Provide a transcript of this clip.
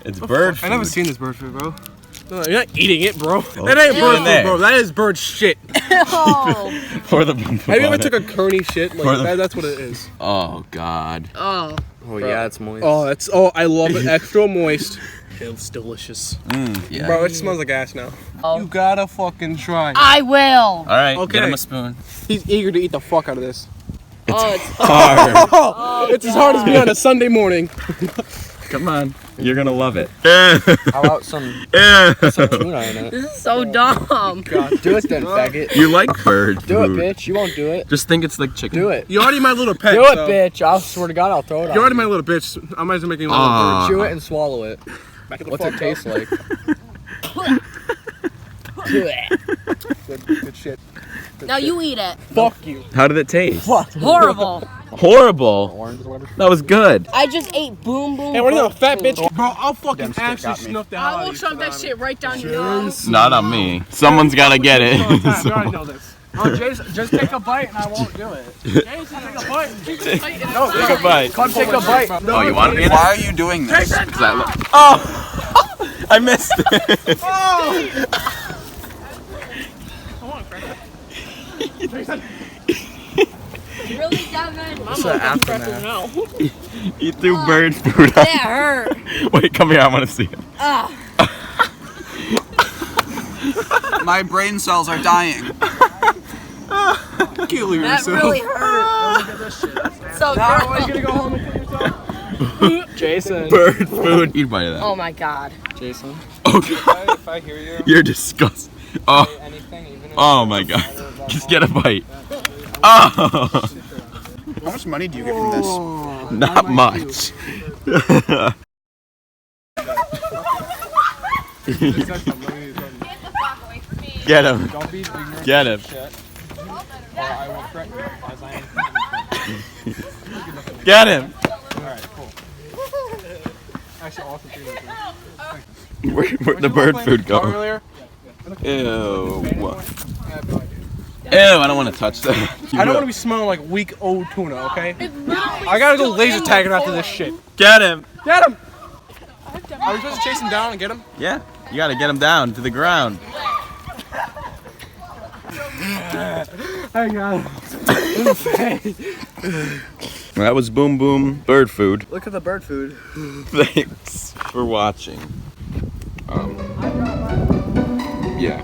It's bird food. I never seen this bird food, bro. No, you're not eating it, bro. Oh, that ain't bird food, bro. That is bird shit. Pour the bum Have you ever took a Kearney shit? Like, that's what it is. Oh, God. Oh. Oh, yeah, it's moist. I love it. Extra moist. It's delicious. Yeah. Bro, it smells like ass now. Oh. You gotta fucking try. I will. All right, Okay. get him a spoon. He's eager to eat the fuck out of this. It's Hard. It's as hard as me on a Sunday morning. Come on. You're gonna love it. How about some tuna in it? This is so dumb. God, do it then, faggot. You like bird Do it, food. bitch. You won't do it. Just think it's like chicken. Do it. You're already my little pet. Do it, so. bitch. I swear to God, I'll throw it on You're already you. my little bitch. I might as well make you a little bird. Chew it and swallow it. What's it taste like? Good shit. Now you eat it. Fuck you. How did it taste? Horrible. Horrible. Orange or whatever. That was good. I just ate boom boom. Hey, what are you, a bird fat food. bitch? Bro, I'll fucking Dempster actually got me. snuff the hell out I of will you. shove that shit right down your nose. Not on me. Someone's gotta get it. You already know this. Oh, Jason, just take a bite and I won't do it. Jason, take a bite. No, take a bite. Come take a bite. Oh, you want to be in it? Why are you doing this? Oh! I missed it. Really, Devin? What's the aftermath? You threw bird food out. That hurt. Wait, come here. I want to see it. My brain cells are dying. Kill That yourself. really hurt. So Are you gross. gonna go home and kill yourself? Jason. Bird food. Eat a bite of that. Oh my God. Jason. Oh, God. If I hear you You're disgusting. Oh. say anything, even if Oh my God. Just get a bite. Oh. How much money do you get from this? Not much. Get him. don't be ignorant Get him. shit, or I will threaten you as I am. Get him. Alright, cool. Actually, all three of those. Where'd the bird food go? Earlier? Ew. I have no idea. Ew, I don't want to touch that. I don't want to be smelling like weak old tuna, okay? I gotta go laser tagging after this shit. Get him. Get him! Are we supposed to chase him down and get him? Yeah, you gotta get him down to the ground. I got him. That was Boom Boom Bird Food. Look at the bird food. Thanks for watching. Yeah.